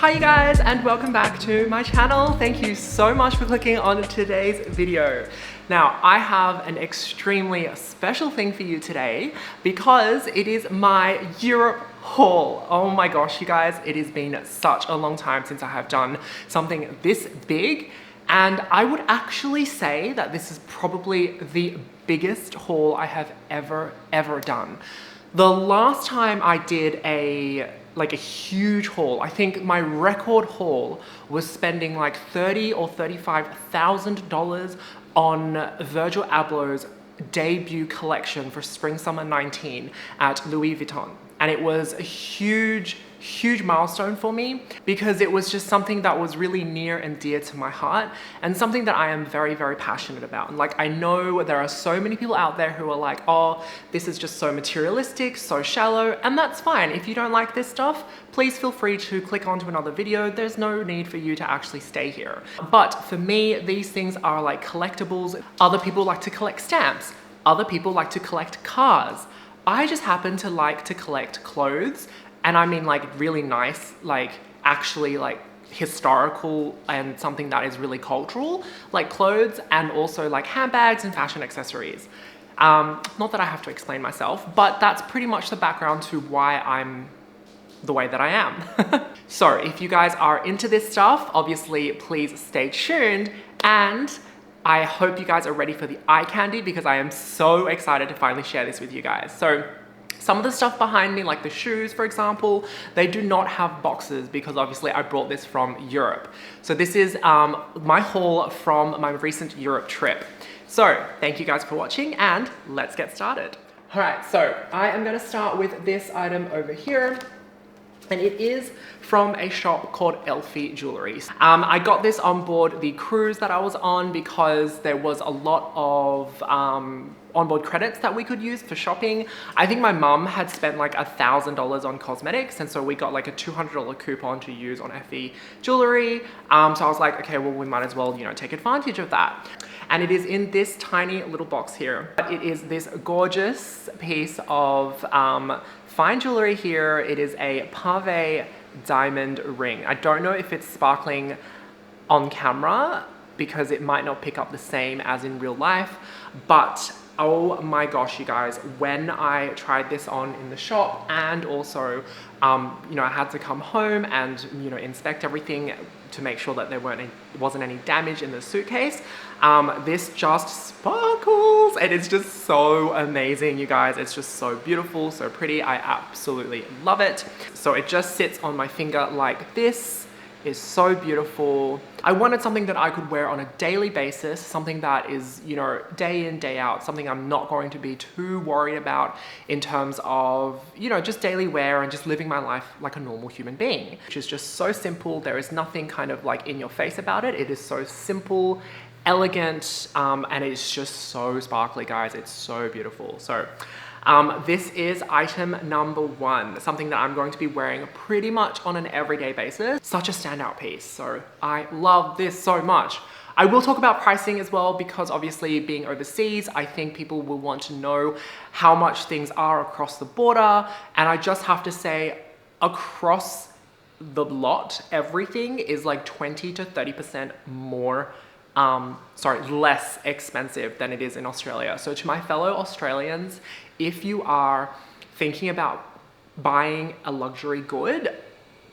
Hi you guys, and welcome back to my channel. Thank you so much for clicking on today's video. Now, I have an extremely special thing for you today because it is my Europe haul. Oh my gosh, you guys, it has been such a long time since I have done something this big, and I would actually say that this is probably the biggest haul I have ever done. The last time I did a huge haul, I think my record haul was spending like $30,000 or $35,000 on Virgil Abloh's debut collection for Spring Summer 19 at Louis Vuitton. And it was a huge milestone for me because it was just something that was really near and dear to my heart and something that I am very passionate about. And like, I know there are so many people out there who are like, oh, this is just so materialistic, so shallow, and that's fine. If you don't like this stuff, please feel free to click onto another video. There's no need for you to actually stay here. But for me, these things are like collectibles. Other people like to collect stamps. Other people like to collect cars. I just happen to like to collect clothes. And I mean like really nice, like actually like historical and something that is really cultural, like clothes, and also like handbags and fashion accessories. Not that I have to explain myself, but that's pretty much the background to why I'm the way that I am. So if you guys are into this stuff, obviously please stay tuned, and I hope you guys are ready for the eye candy because I am so excited to finally share this with you guys. So some of the stuff behind me, like the shoes, for example, they do not have boxes because obviously I brought this from Europe. So this is my haul from my recent Europe trip. So thank you guys for watching, and let's get started. All right, so I am gonna start with this item over here. And it is from a shop called Elfie Jewelry. I got this on board the cruise that I was on because there was a lot of onboard credits that we could use for shopping. I think my mum had spent like $1,000 on cosmetics, and so we got like a $200 coupon to use on Elfie Jewelry. So I was like, okay, well, we might as well, you know, take advantage of that. And it is in this tiny little box here. It is this gorgeous piece of fine jewelry here. It is a pave diamond ring. I don't know if it's sparkling on camera because it might not pick up the same as in real life, but oh my gosh, you guys, when I tried this on in the shop, and also, you know, I had to come home and, you know, inspect everything to make sure that there wasn't any damage in the suitcase. This just sparkles, and it's just so amazing, you guys. It's just so beautiful, so pretty. I absolutely love it. So it just sits on my finger like this. Is so beautiful. I wanted something that I could wear on a daily basis, something that is, you know, day in, day out, something I'm not going to be too worried about in terms of, you know, just daily wear and just living my life like a normal human being, which is just so simple. There is nothing kind of like in your face about it. It is so simple, elegant, and it's just so sparkly, guys. It's so beautiful. So this is item number one, something that I'm going to be wearing pretty much on an everyday basis. Such a standout piece, so I love this so much. I will talk about pricing as well because obviously being overseas, I think people will want to know how much things are across the border, and I just have to say, across the lot, everything is like 20 to 30% more less expensive than it is in Australia. So to my fellow Australians, if you are thinking about buying a luxury good,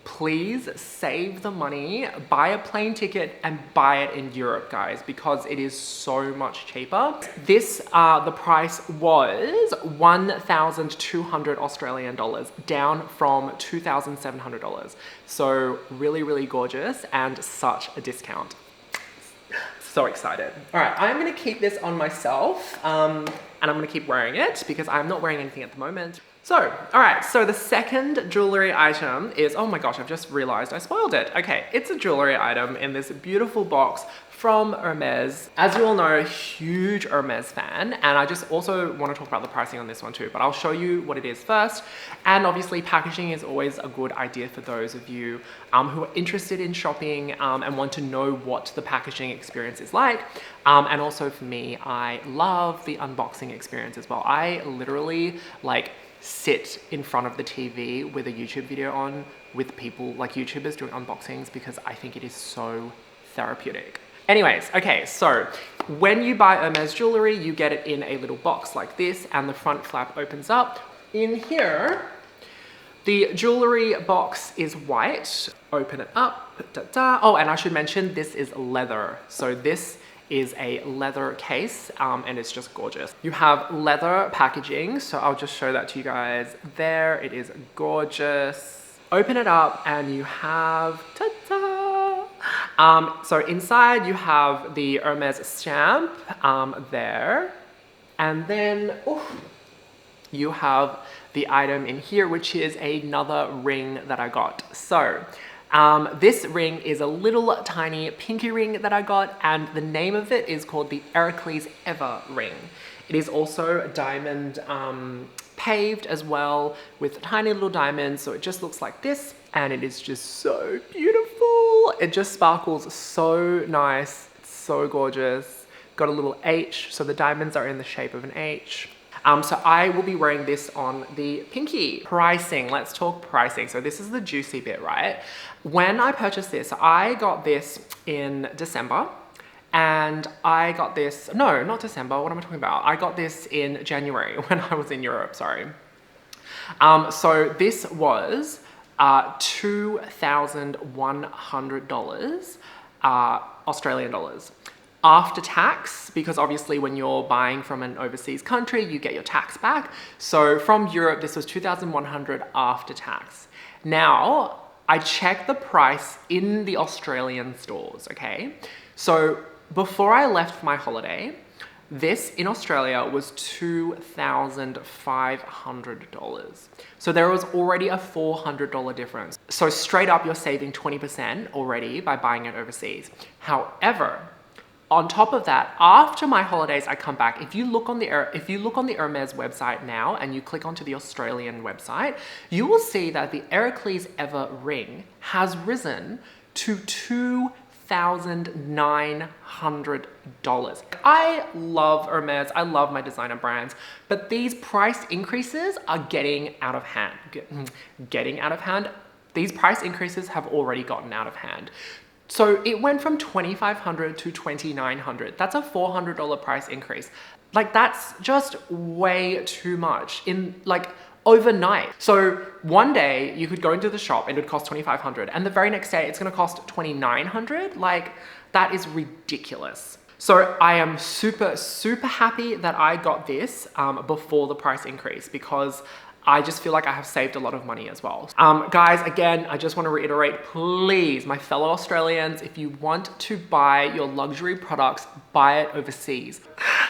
please save the money, buy a plane ticket and buy it in Europe, guys, because it is so much cheaper. This, the price was 1,200 Australian dollars, down from $2,700. So really gorgeous and such a discount. So excited. All right, I'm gonna keep this on myself and I'm gonna keep wearing it because I'm not wearing anything at the moment. So, all right, so the second jewelry item is, oh my gosh, I've just realized I spoiled it. Okay, it's a jewelry item in this beautiful box from Hermes. As you all know, huge Hermes fan, and I just also want to talk about the pricing on this one too, but I'll show you what it is first. And obviously packaging is always a good idea for those of you who are interested in shopping and want to know what the packaging experience is like. And also for me, I love the unboxing experience as well. I literally like sit in front of the TV with a YouTube video on with people like YouTubers doing unboxings because I think it is so therapeutic. Anyways, okay, so when you buy Hermes jewelry, you get it in a little box like this and the front flap opens up. In here, the jewelry box is white. Open it up. Da-da. Oh, and I should mention this is leather. So this is a leather case and it's just gorgeous. You have leather packaging. So I'll just show that to you guys. There, it is gorgeous. Open it up and you have, ta-da! So inside you have the Hermes stamp there. And then, you have the item in here, which is another ring that I got. So this ring is a little tiny pinky ring that I got, and the name of it is called the Hermes Ever ring. It is also diamond paved as well with tiny little diamonds. So it just looks like this and it is just so beautiful. It just sparkles so nice. It's so gorgeous. Got a little H. So the diamonds are in the shape of an H. So I will be wearing this on the pinky. Pricing, let's talk pricing. So this is the juicy bit, right? When I purchased this, I got this in December and I got this, no, not December, what am I talking about? I got this in January when I was in Europe, sorry. So this was $2,100 Australian dollars. After tax, because obviously when you're buying from an overseas country, you get your tax back. So from Europe, this was 2,100 after tax. Now, I checked the price in the Australian stores, okay? So before I left for my holiday, this in Australia was $2,500. So there was already a $400 difference. So straight up, you're saving 20% already by buying it overseas. However, on top of that, after my holidays, I come back. If you look on the Hermes website now and you click onto the Australian website, you will see that the Hermes Ever ring has risen to $2,900. I love Hermes. I love my designer brands, but these price increases are getting out of hand. Getting out of hand. These price increases have already gotten out of hand. So it went from $2,500 to $2,900. That's a $400 price increase. Like that's just way too much in like overnight. So one day you could go into the shop and it would cost $2,500 and the very next day it's gonna cost $2,900. Like that is ridiculous. So I am super, super happy that I got this before the price increase because I just feel like I have saved a lot of money as well. Guys, again, I just want to reiterate, please, my fellow Australians, if you want to buy your luxury products, buy it overseas.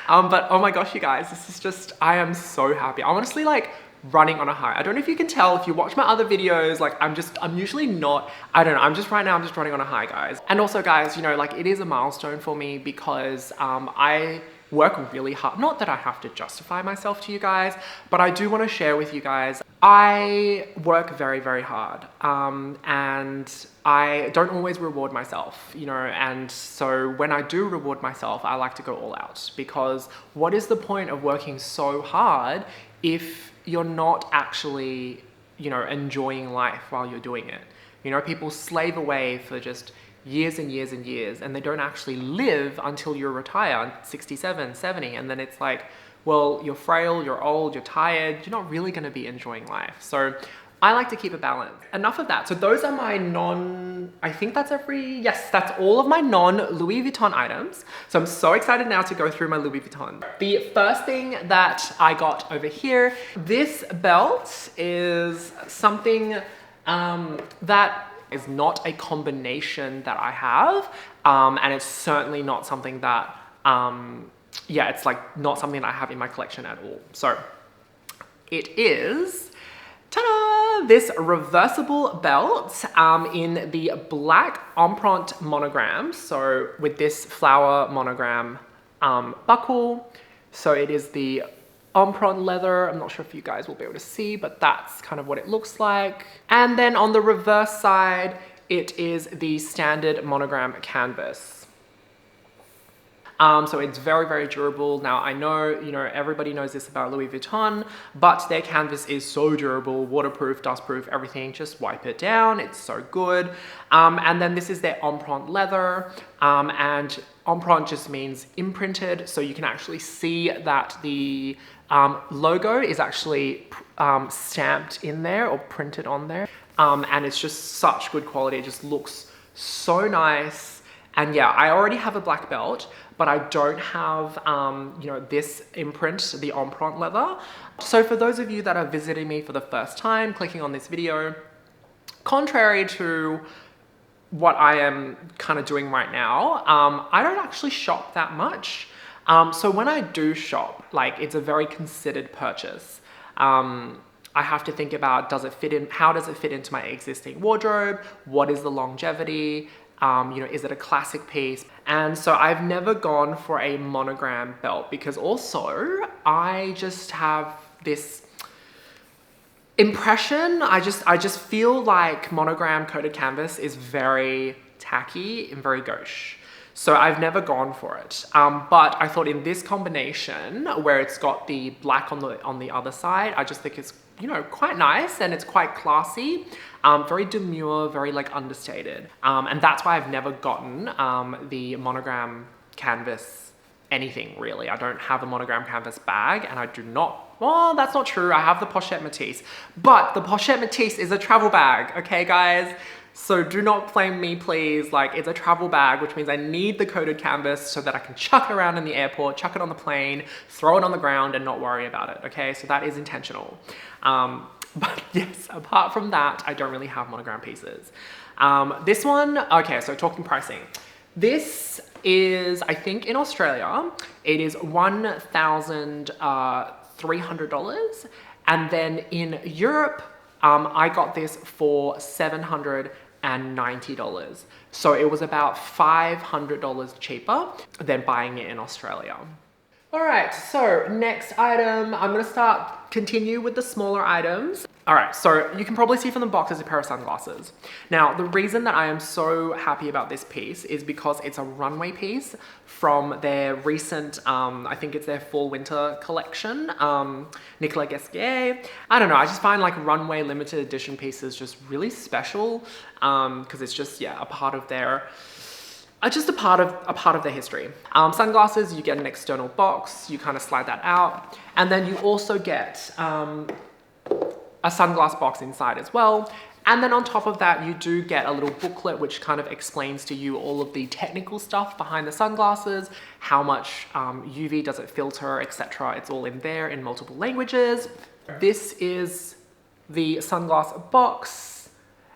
But oh my gosh, you guys, this is just, I am so happy. I'm honestly like running on a high. I don't know if you can tell if you watch my other videos, like I'm usually not, I don't know, right now I'm just running on a high, guys. And also guys, you know, like it is a milestone for me because I work really hard. Not that I have to justify myself to you guys, but I do want to share with you guys, I work very, very hard and I don't always reward myself, you know, and so when I do reward myself, I like to go all out because what is the point of working so hard if you're not actually, you know, enjoying life while you're doing it? You know, people slave away for just years and years and years and they don't actually live until you retire 67, 70, and then it's like, well, you're frail, you're old, you're tired, you're not really going to be enjoying life. So I like to keep a balance. Enough of that. So those are my I think that's that's all of my non-Louis Vuitton items. So I'm so excited now to go through my Louis Vuitton. The first thing that I got over here, this belt is something that is not a combination that I have, and it's certainly not something that, yeah, it's like not something that I have in my collection at all. So it is, ta-da, this reversible belt in the black empreinte monogram. So with this flower monogram buckle. So it is the empreinte leather. I'm not sure if you guys will be able to see, but that's kind of what it looks like. And then on the reverse side, it is the standard monogram canvas. So it's very, very durable. Now I know, you know, everybody knows this about Louis Vuitton, but their canvas is so durable, waterproof, dustproof, everything. Just wipe it down. It's so good. And then this is their empreinte leather, and empreinte just means imprinted. So you can actually see that the logo is actually stamped in there or printed on there. And it's just such good quality. It just looks so nice. And yeah, I already have a black belt, but I don't have, you know, this imprint, the empreinte leather. So for those of you that are visiting me for the first time, clicking on this video, contrary to what I am kind of doing right now, I don't actually shop that much. So when I do shop, like, it's a very considered purchase. I have to think about, does it fit in? How does it fit into my existing wardrobe? What is the longevity? You know, is it a classic piece? And so I've never gone for a monogram belt because also I just have this impression. I just feel like monogram coated canvas is very tacky and very gauche. So I've never gone for it. But I thought in this combination where it's got the black on the other side, I just think it's, you know, quite nice and it's quite classy, very demure, very like understated. And that's why I've never gotten the monogram canvas anything really. I don't have a monogram canvas bag and I do not, well, that's not true. I have the Pochette Matisse, but the Pochette Matisse is a travel bag, okay guys? So do not blame me, please. Like, it's a travel bag, which means I need the coated canvas so that I can chuck it around in the airport, chuck it on the plane, throw it on the ground and not worry about it, okay? So that is intentional. But yes, apart from that, I don't really have monogram pieces. This one, okay, so talking pricing. This is, I think in Australia, it is $1,300. And then in Europe, I got this for $790. So it was about $500 cheaper than buying it in Australia. All right, so next item, I'm gonna continue with the smaller items. All right, so you can probably see from the box is a pair of sunglasses. Now, the reason that I am so happy about this piece is because it's a runway piece from their recent, I think it's their fall winter collection, Nicolas Ghesquière. I don't know, I just find like runway limited edition pieces just really special because it's just, yeah, a part of their, just a part of their history. Sunglasses, you get an external box, you kind of slide that out, and then you also get a sunglass box inside as well. And then on top of that, you do get a little booklet which kind of explains to you all of the technical stuff behind the sunglasses, how much UV does it filter, etc. It's all in there in multiple languages. This is the sunglass box.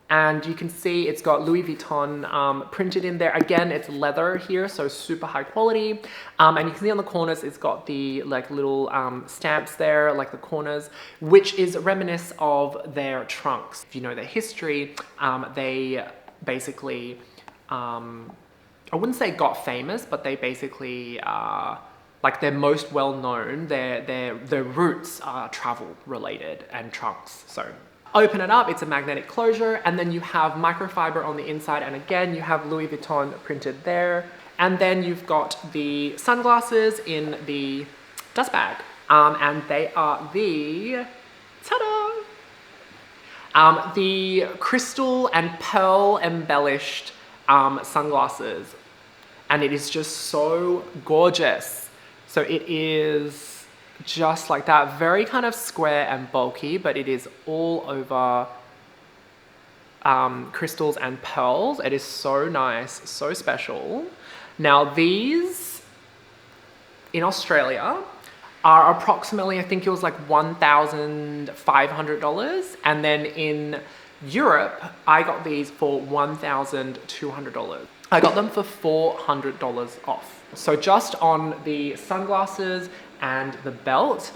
And you can see it's got Louis Vuitton printed in there. Again, it's leather here, so super high quality. And you can see on the corners, it's got the like little stamps there, like the corners, which is reminiscent of their trunks. If you know their history, they basically, I wouldn't say got famous, but they basically, like they're most well known, their roots are travel related and trunks, so. Open it up, it's a magnetic closure, and then you have microfiber on the inside, and again, you have Louis Vuitton printed there. And then you've got the sunglasses in the dust bag, and they are the, ta-da! The crystal and pearl embellished sunglasses, and it is just so gorgeous. So it is just like that, very kind of square and bulky, but it is all over crystals and pearls. It is so nice, so special. Now these in Australia are approximately, I think it was like $1,500, and then in Europe I got these for $1,200. I got them for $400 off. So just on the sunglasses and the belt,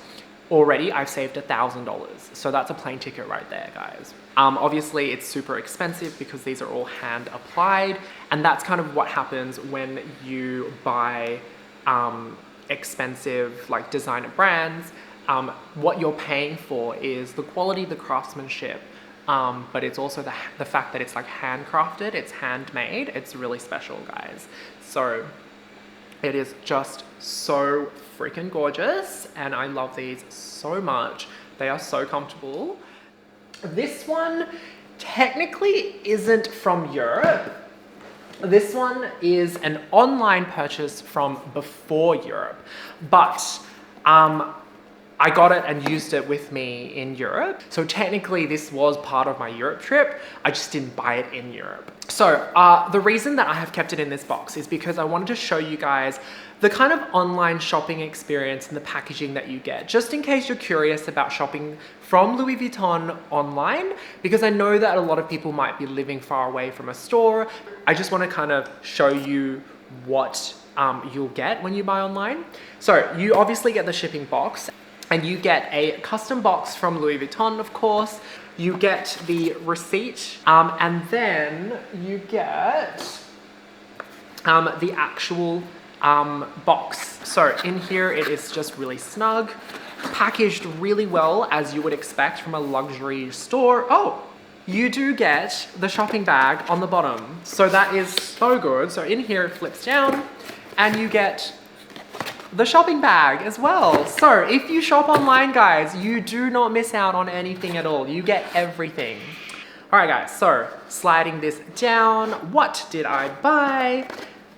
already I've saved $1,000. So that's a plane ticket right there, guys. Obviously it's super expensive because these are all hand applied, and that's kind of what happens when you buy expensive like designer brands. What you're paying for is the quality, the craftsmanship, but it's also the fact that it's like handcrafted, it's handmade. It's really special, guys. So It is just so freaking gorgeous, and I love these so much. They are so comfortable. This one technically isn't from Europe. This one is an online purchase from before Europe, but I got it and used it with me in Europe. So technically this was part of my Europe trip. I just didn't buy it in Europe. So the reason that I have kept it in this box is because I wanted to show you guys the kind of online shopping experience and the packaging that you get, just in case you're curious about shopping from Louis Vuitton online, because I know that a lot of people might be living far away from a store. I just want to kind of show you what you'll get when you buy online. So you obviously get the shipping box, and you get a custom box from Louis Vuitton, of course. You get the receipt, and then you get the actual box. So in here, it is just really snug, packaged really well, as you would expect from a luxury store. Oh, you do get the shopping bag on the bottom. So that is so good. So in here, it flips down, and you get the shopping bag as well. So if you shop online, guys, you do not miss out on anything at all. You get everything. All right, guys, so sliding this down, what did I buy?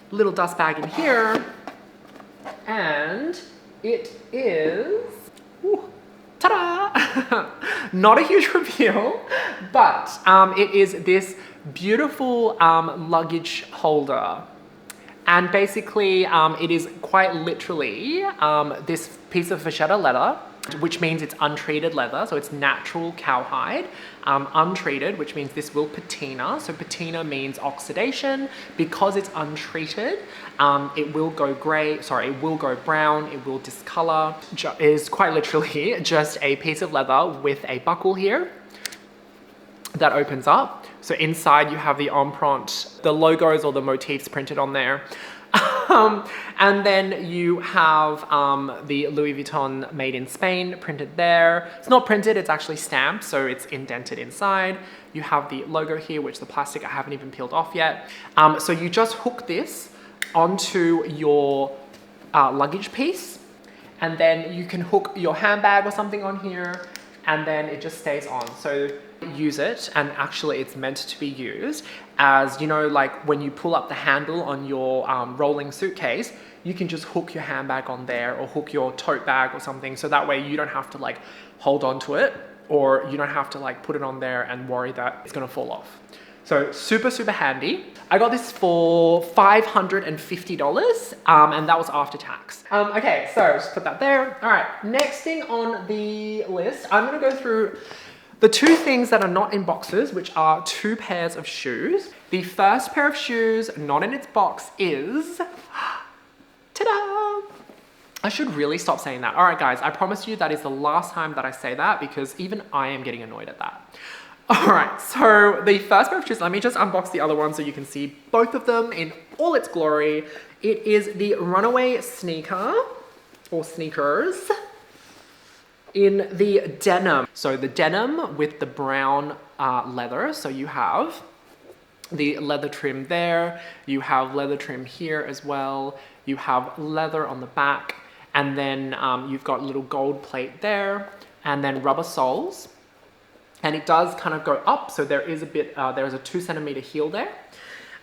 Little dust bag in here, and it is, ta-da! Not a huge reveal, but it is this beautiful luggage holder. And basically, it is quite literally this piece of vachetta leather, which means it's untreated leather, so it's natural cowhide. Untreated, which means this will patina. So patina means oxidation. Because it's untreated, it will go grey, sorry, it will go brown, it will discolor. It is quite literally just a piece of leather with a buckle here that opens up. So inside you have the empreinte, the logos or the motifs printed on there. And then you have the Louis Vuitton made in Spain printed there. It's not printed, it's actually stamped, so it's indented inside. You have the logo here, which the plastic I haven't even peeled off yet. So you just hook this onto your luggage piece, and then you can hook your handbag or something on here, and then it just stays on. So use it, and actually it's meant to be used as, you know, like when you pull up the handle on your rolling suitcase, you can just hook your handbag on there, or hook your tote bag or something, so that way you don't have to like hold on to it, or you don't have to like put it on there and worry that it's gonna fall off. So super, super handy. I got this for $550, and that was after tax. Okay, so just put that there. All right, next thing on the list, I'm gonna go through the two things that are not in boxes, which are 2 pairs of shoes. The first pair of shoes not in its box is, ta-da! I should really stop saying that. All right, guys, I promise you that is the last time that I say that, because even I am getting annoyed at that. All right, so the first pair of shoes, let me just unbox the other one so you can see both of them in all its glory. It is the Runaway sneaker, or sneakers, in the denim. So the denim with the brown leather. So you have the leather trim there, you have leather trim here as well, you have leather on the back, and then you've got little gold plate there, and then rubber soles. And it does kind of go up, so there is a bit, there is a 2 centimeter heel there.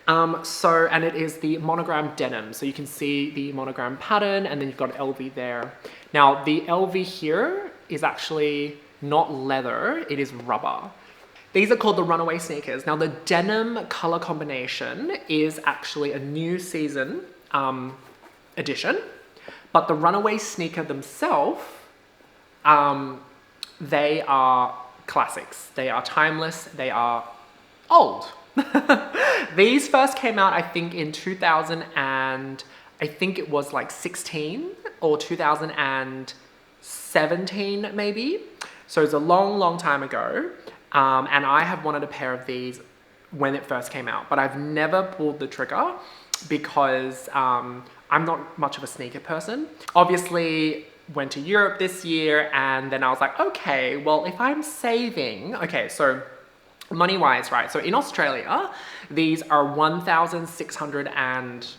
And it is the Monogram denim. So you can see the Monogram pattern, and then you've got LV there. Now the LV here is actually not leather, it is rubber. These are called the Runaway sneakers. Now the denim color combination is actually a new season edition, but the Runaway sneaker themselves, they are classics. They are timeless, they are old. These first came out, I think, in 2000 and I think it was like 16 or 2017 maybe. So it's a long, long time ago. And I have wanted a pair of these when it first came out, but I've never pulled the trigger because I'm not much of a sneaker person. Obviously, went to Europe this year, and then I was like, okay, well, if I'm saving, okay, so money-wise, right? So in Australia, these are $1,610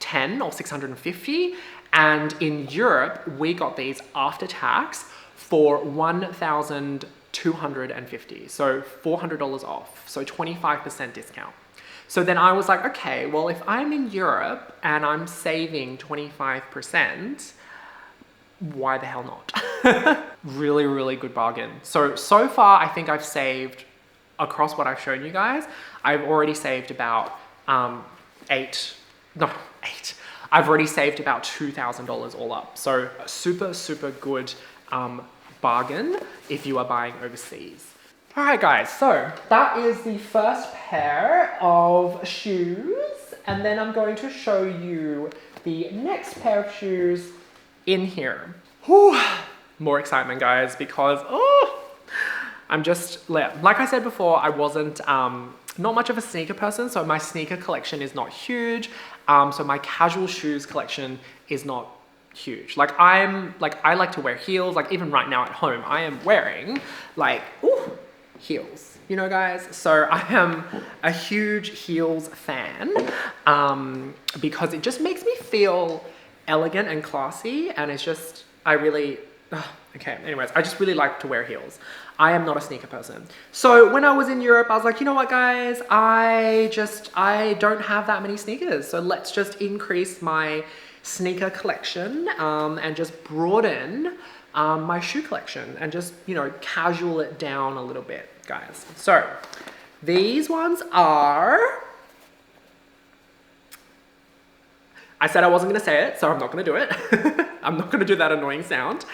610 or 650. And in Europe, we got these after tax for 1,250. So $400 off. So 25% discount. So then I was like, okay, well, if I'm in Europe and I'm saving 25%, why the hell not? Really, really good bargain. So far, I think I've saved, across what I've shown you guys, I've already saved about I've already saved about $2,000 all up. So super, super good bargain if you are buying overseas. All right, guys, so that is the first pair of shoes. And then I'm going to show you the next pair of shoes in here. Whew. More excitement, guys, because, I'm just, like I said before, I wasn't not much of a sneaker person, so my sneaker collection is not huge. So my casual shoes collection is not huge. I like to wear heels. Like even right now at home, I am wearing heels, you know, guys. So I am a huge heels fan because it just makes me feel elegant and classy, and it's just, okay, anyways, I just really like to wear heels. I am not a sneaker person. So when I was in Europe, I was like, you know what, guys, I don't have that many sneakers. So let's just increase my sneaker collection and just broaden my shoe collection and just, you know, casual it down a little bit, guys. So these ones are, I said I wasn't going to say it, so I'm not going to do it. I'm not going to do that annoying sound.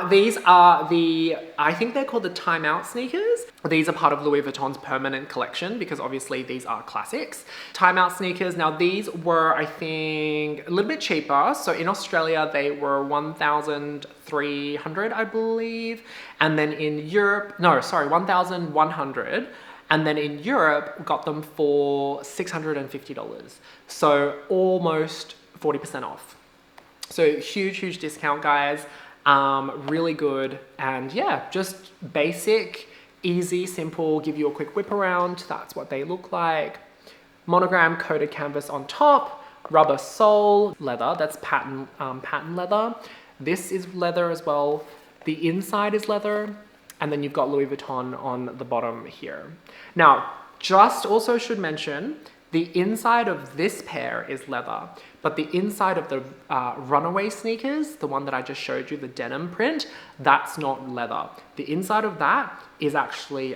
These are I think they're called the Timeout Sneakers. These are part of Louis Vuitton's permanent collection because obviously these are classics. Timeout Sneakers, now these were, I think, a little bit cheaper. So in Australia, they were 1,300, I believe. And then in Europe, no, sorry, 1,100. And then in Europe, got them for $650. So almost 40% off. So huge, huge discount, guys. Really good. And yeah, just basic, easy, simple, give you a quick whip around. That's what they look like. Monogram coated canvas on top, rubber sole, leather. That's patent leather. This is leather as well. The inside is leather. And then you've got Louis Vuitton on the bottom here. Now, just also should mention, the inside of this pair is leather, but the inside of the Runaway Sneakers, the one that I just showed you, the denim print, that's not leather. The inside of that is actually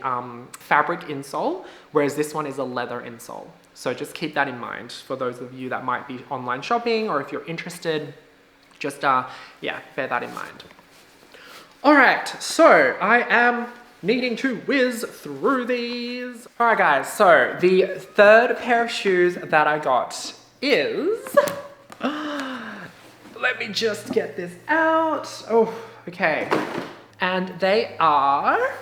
fabric insole, whereas this one is a leather insole. So just keep that in mind for those of you that might be online shopping, or if you're interested, just yeah, bear that in mind. All right, so I am needing to whiz through these. All right, guys, so the third pair of shoes that I got is, let me just get this out. Oh, okay. And they are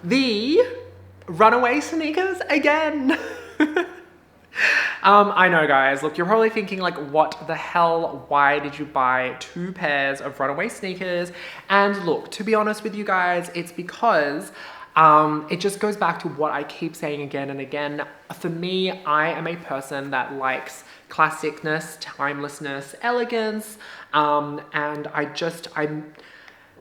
the Runaway Sneakers again. I know, guys, look, you're probably thinking like, what the hell, why did you buy 2 pairs of Runaway Sneakers? And look, to be honest with you guys, it's because it just goes back to what I keep saying again and again. For me, I am a person that likes classicness, timelessness, elegance, and I'm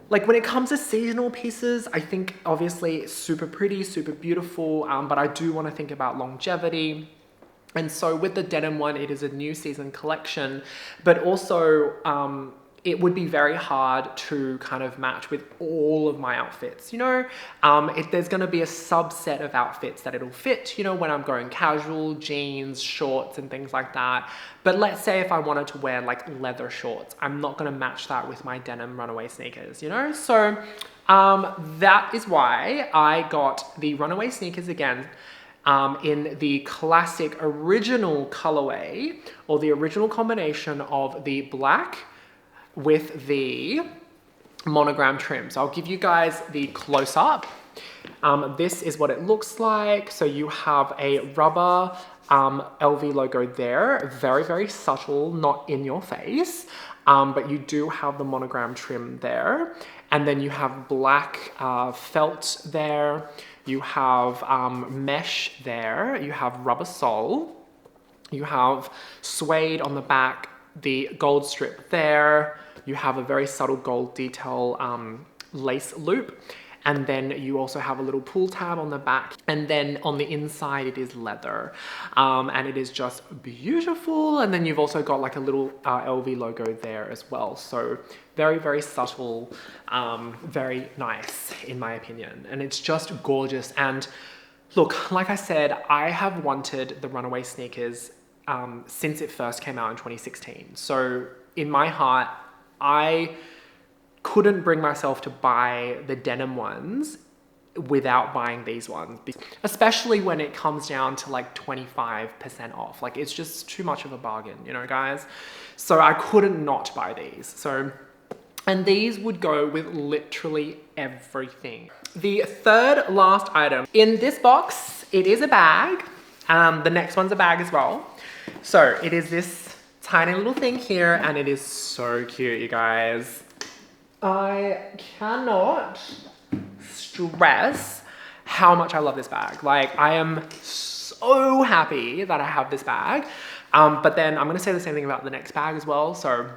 like, when it comes to seasonal pieces, I think obviously super pretty, super beautiful, but I do want to think about longevity. And so with the denim one, it is a new season collection, but also it would be very hard to kind of match with all of my outfits, you know? There's gonna be a subset of outfits that it'll fit, you know, when I'm going casual, jeans, shorts, and things like that. But let's say if I wanted to wear like leather shorts, I'm not gonna match that with my denim Runaway Sneakers, you know? So that is why I got the Runaway Sneakers again, in the classic original colorway, or the original combination of the black with the monogram trim. So I'll give you guys the close-up. This is what it looks like. So you have a rubber LV logo there, very, very subtle, not in your face, but you do have the monogram trim there. And then you have black felt there. You have mesh there, you have rubber sole, You have suede on the back, the gold strip there. You have a very subtle gold detail lace loop. And then you also have a little pull tab on the back. And then on the inside, it is leather. And it is just beautiful. And then you've also got like a little LV logo there as well. So very, very subtle, very nice in my opinion. And it's just gorgeous. And look, like I said, I have wanted the Runaway sneakers since it first came out in 2016. So in my heart, I couldn't bring myself to buy the denim ones without buying these ones, especially when it comes down to like 25% off. Like it's just too much of a bargain, you know, guys. So I couldn't not buy these. So, and these would go with literally everything. The third last item in this box, it is a bag. The next one's a bag as well. So it is this tiny little thing here, and it is so cute, you guys. I cannot stress how much I love this bag. Like, I am so happy that I have this bag. But then I'm gonna say the same thing about the next bag as well. So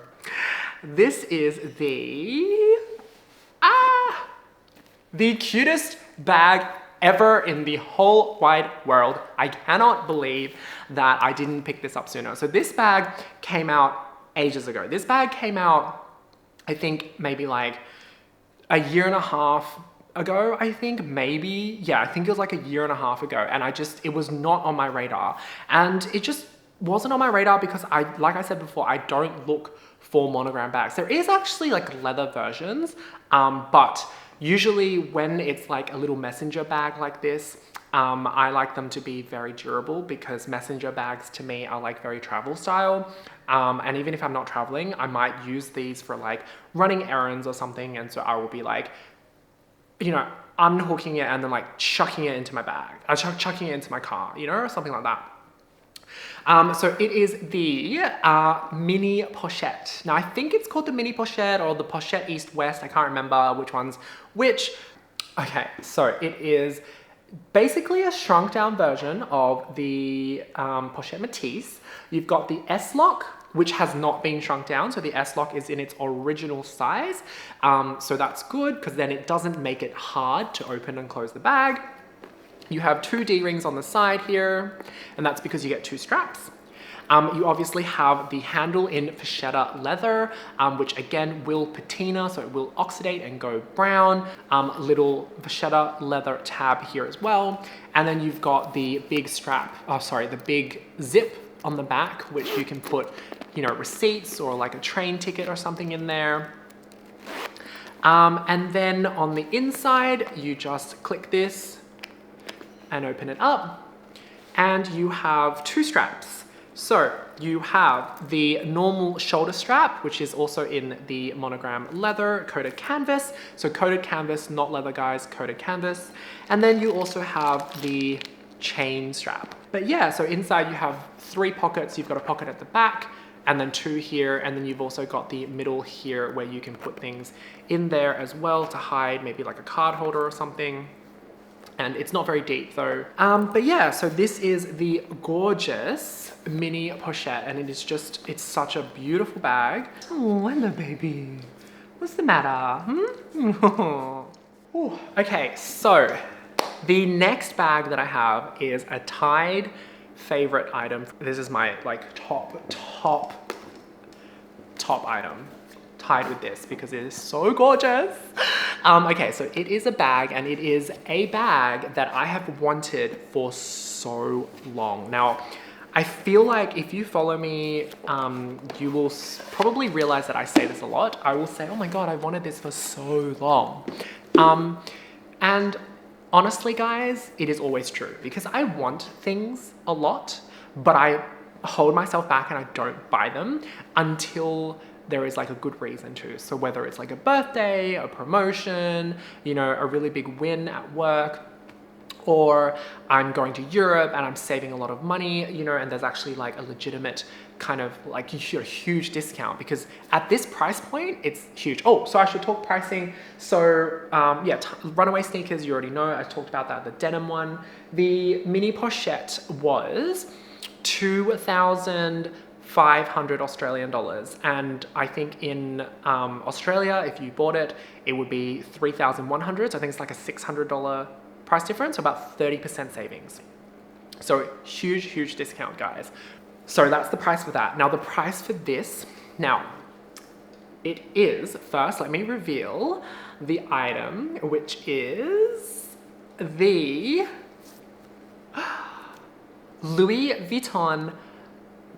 this is the cutest bag ever in the whole wide world. I cannot believe that I didn't pick this up sooner. So this bag came out ages ago. This bag came out, I think maybe like a year and a half ago, I think, maybe. Yeah, I think it was like a year and a half ago. And it was not on my radar. And it just wasn't on my radar because like I said before, I don't look for monogram bags. There is actually like leather versions, but usually when it's like a little messenger bag like this, I like them to be very durable because messenger bags to me are like very travel style. And even if I'm not traveling, I might use these for like running errands or something. And so I will be like, you know, unhooking it and then like chucking it into my bag, chucking it into my car, you know, or something like that. So it is the mini pochette. Now I think it's called the mini pochette or the pochette east-west. I can't remember which one's which. Okay, so it is basically a shrunk down version of the pochette Matisse. You've got the S-lock, which has not been shrunk down. So the S-lock is in its original size. So that's good because then it doesn't make it hard to open and close the bag. You have two D-rings on the side here, and that's because you get two straps. You obviously have the handle in vachetta leather, which again will patina, so it will oxidate and go brown. Little vachetta leather tab here as well. And then you've got the big the big zip on the back, which you can put, you know, receipts or like a train ticket or something in there. And then on the inside, you just click this and open it up, and you have two straps. So you have the normal shoulder strap, which is also in the monogram leather coated canvas. So coated canvas, not leather, guys, coated canvas. And then you also have the chain strap. But yeah, so inside you have three pockets. You've got a pocket at the back and then two here. And then you've also got the middle here where you can put things in there as well to hide maybe like a card holder or something. And it's not very deep though. But yeah, so this is the gorgeous mini pochette, and it is just, it's such a beautiful bag. Oh, hello baby. What's the matter? Ooh. Okay, so the next bag that I have is a Tide favorite item. This is my like top item. Tied with this because it is so gorgeous. Okay, so it is a bag, and it is a bag that I have wanted for so long. Now, I feel like if you follow me, you will probably realize that I say this a lot. I will say, oh my God, I wanted this for so long. And honestly, guys, it is always true because I want things a lot, but I hold myself back and I don't buy them until there is like a good reason to. So whether it's like a birthday, a promotion, you know, a really big win at work, or I'm going to Europe and I'm saving a lot of money, you know, and there's actually like a legitimate kind of like a huge discount because at this price point, it's huge. Oh, so I should talk pricing. So yeah, Runaway Sneakers, you already know, I talked about that, the denim one. The mini pochette was 2,500 Australian dollars. And I think in Australia, if you bought it, it would be 3,100. So I think it's like a $600 price difference, so about 30% savings. So huge discount, guys. So that's the price for that. Now the price for this, now it is, first let me reveal the item, which is the Louis Vuitton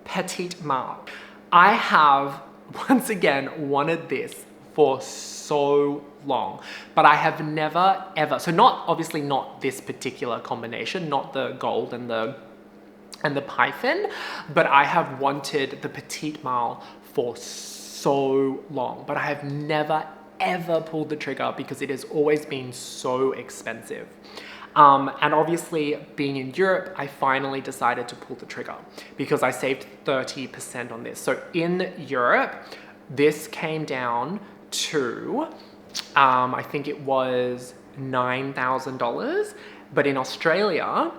Petite Mark. I have, once again, wanted this for so long, but I have never ever, so obviously not this particular combination, not the gold and the python, but I have wanted the Petite Mark for so long, but I have never ever pulled the trigger because it has always been so expensive. And obviously being in Europe, I finally decided to pull the trigger because I saved 30% on this. So in Europe, this came down to, I think it was $9,000, but in Australia,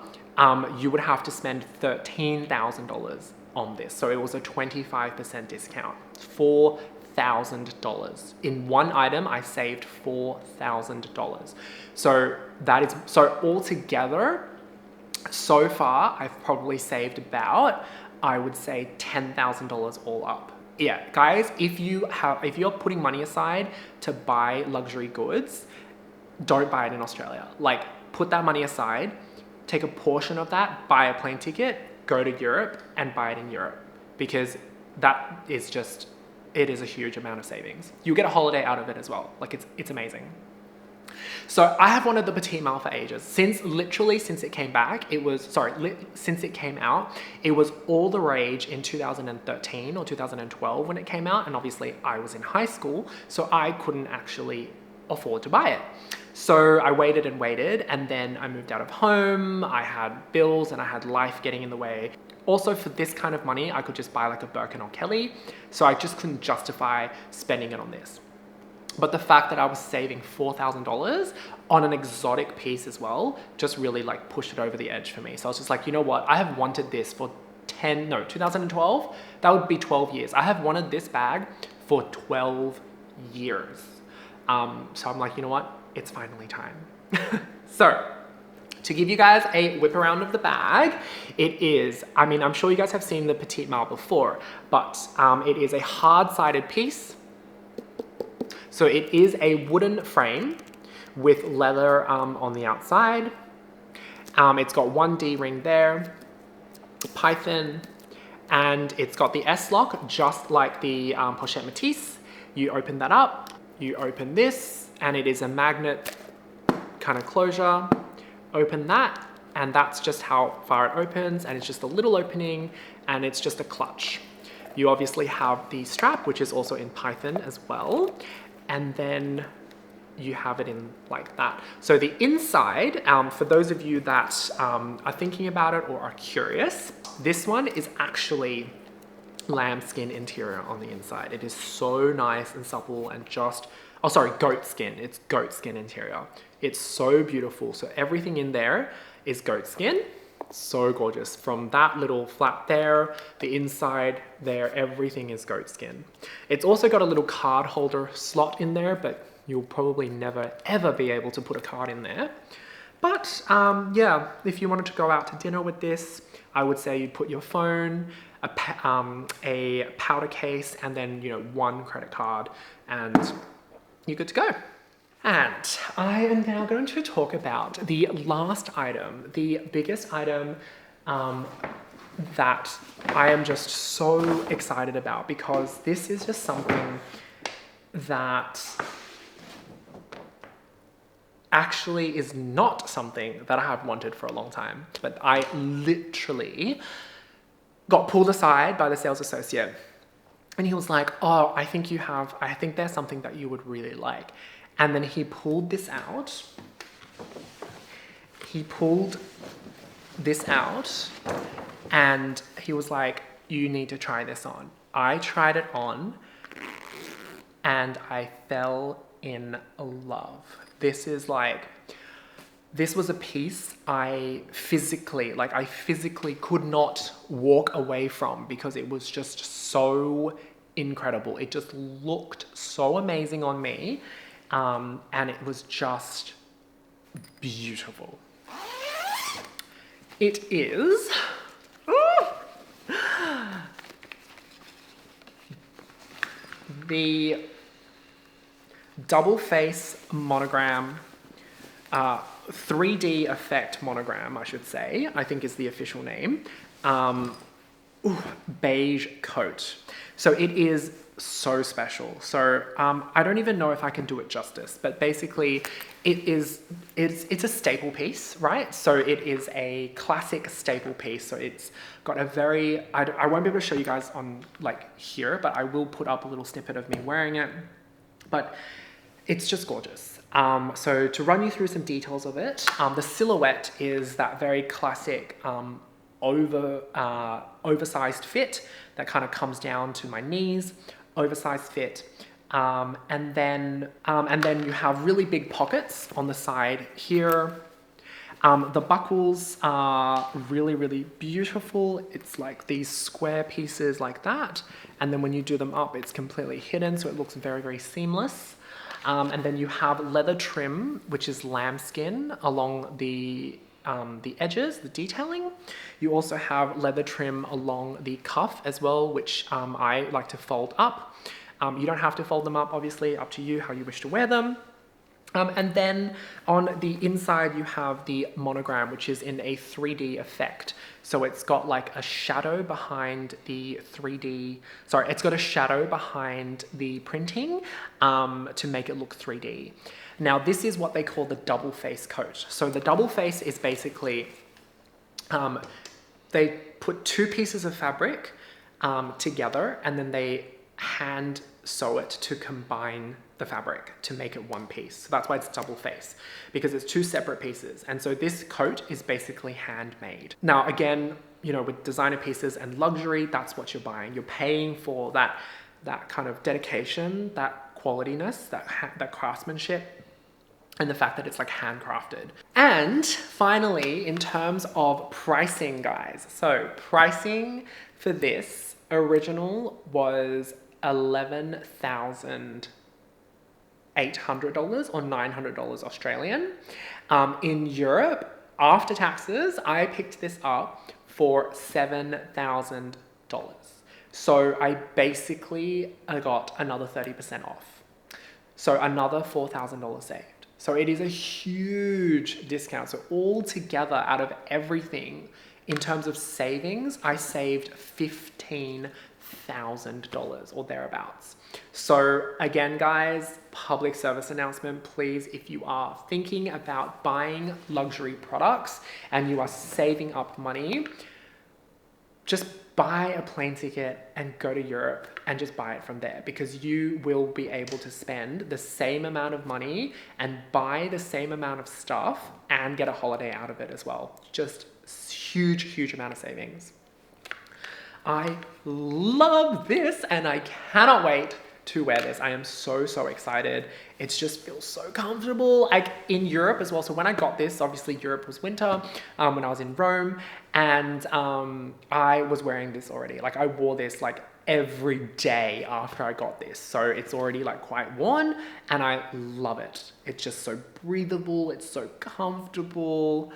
you would have to spend $13,000 on this. So it was a 25% discount, $4,000. In one item, I saved $4,000. So that is, so altogether, so far, I've probably saved about, I would say $10,000 all up. Yeah, guys, if you're putting money aside to buy luxury goods, don't buy it in Australia. Like, put that money aside, take a portion of that, buy a plane ticket, go to Europe and buy it in Europe, because that is just, it is a huge amount of savings. You get a holiday out of it as well. Like, it's amazing. So I have wanted the Petite Mark for ages. Since it came back, it was, since it came out, it was all the rage in 2013 or 2012 when it came out. And obviously I was in high school, so I couldn't actually afford to buy it. So I waited and waited, and then I moved out of home. I had bills and I had life getting in the way. Also, for this kind of money, I could just buy like a Birkin or Kelly. So I just couldn't justify spending it on this. But the fact that I was saving $4,000 on an exotic piece as well, just really like pushed it over the edge for me. So I was just like, you know what? I have wanted this for 2012, that would be 12 years. I have wanted this bag for 12 years. So I'm like, you know what? It's finally time. So to give you guys a whip around of the bag, it is, I mean, I'm sure you guys have seen the Petite Mark before, but it is a hard-sided piece. So it is a wooden frame with leather on the outside. It's got one D-ring there, python, and it's got the S-lock, just like the Pochette Métis. You open that up, you open this, and it is a magnet kind of closure. Open that, and that's just how far it opens, and it's just a little opening, and it's just a clutch. You obviously have the strap, which is also in python as well, and then you have it in like that. So the inside, for those of you that are thinking about it or are curious, this one is actually lambskin interior on the inside. It is so nice and supple and just, oh sorry, goat skin. It's goat skin interior. It's so beautiful. So everything in there is goat skin. So gorgeous. From that little flap there, the inside there, everything is goat skin. It's also got a little card holder slot in there, but you'll probably never ever be able to put a card in there. But yeah, if you wanted to go out to dinner with this, I would say you'd put your phone, a powder case, and then, you know, one credit card, and you're good to go. And I am now going to talk about the last item, the biggest item that I am just so excited about, because this is just something that actually is not something that I have wanted for a long time. But I literally got pulled aside by the sales associate, and he was like, oh, I think there's something that you would really like. And then he pulled this out. He pulled this out, and he was like, you need to try this on. I tried it on, and I fell in love. This is like, This was a piece I physically could not walk away from because it was just so incredible. It just looked so amazing on me, and it was just beautiful. It is the double face monogram, 3D effect monogram, I should say, I think is the official name. Beige coat. So it is so special. So I don't even know if I can do it justice, but basically it's a staple piece, right? So it is a classic staple piece. So it's got a very, I won't be able to show you guys on like here, but I will put up a little snippet of me wearing it, but it's just gorgeous. So to run you through some details of it, the silhouette is that very classic oversized fit that kind of comes down to my knees, oversized fit, and then you have really big pockets on the side here. The buckles are really, really beautiful. It's like these square pieces like that, and then when you do them up, it's completely hidden, so it looks very, very seamless. And then you have leather trim, which is lambskin along the edges, the detailing. You also have leather trim along the cuff as well, which I like to fold up. You don't have to fold them up, obviously, up to you how you wish to wear them. And then on the inside, you have the monogram, which is in a 3D effect. So it's got like a shadow behind the 3D, sorry, it's got a shadow behind the printing to make it look 3D. Now, this is what they call the double face coat. So the double face is basically, they put two pieces of fabric together, and then they hand sew it to combine the fabric to make it one piece. So that's why it's double face, because it's two separate pieces. And so this coat is basically handmade. Now, again, you know, with designer pieces and luxury, that's what you're buying. You're paying for that kind of dedication, that qualityness, that craftsmanship, and the fact that it's like handcrafted. And finally, in terms of pricing, guys, so pricing for this original was $11,800 or $900 Australian. In Europe, after taxes, I picked this up for $7,000. So I basically got another 30% off. So another $4,000 saved. So it is a huge discount. So altogether, out of everything, in terms of savings, I saved $15,000 or thereabouts. So again, guys, public service announcement, please, if you are thinking about buying luxury products and you are saving up money, just buy a plane ticket and go to Europe and just buy it from there, because you will be able to spend the same amount of money and buy the same amount of stuff and get a holiday out of it as well. Just huge, huge amount of savings. I love this and I cannot wait to wear this. I am so, so excited. It just feels so comfortable, like in Europe as well. So when I got this, obviously Europe was winter when I was in Rome, and I was wearing this already. Like I wore this like every day after I got this. So it's already like quite worn and I love it. It's just so breathable. It's so comfortable.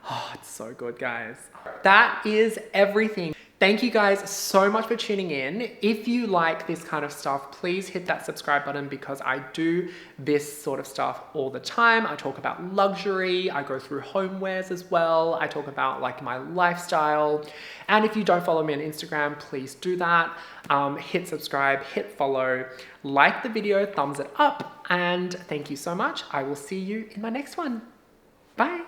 Oh, it's so good, guys. That is everything. Thank you guys so much for tuning in. If you like this kind of stuff, please hit that subscribe button, because I do this sort of stuff all the time. I talk about luxury, I go through homewares as well. I talk about like my lifestyle. And if you don't follow me on Instagram, please do that. Hit subscribe, hit follow, like the video, thumbs it up, and thank you so much. I will see you in my next one. Bye.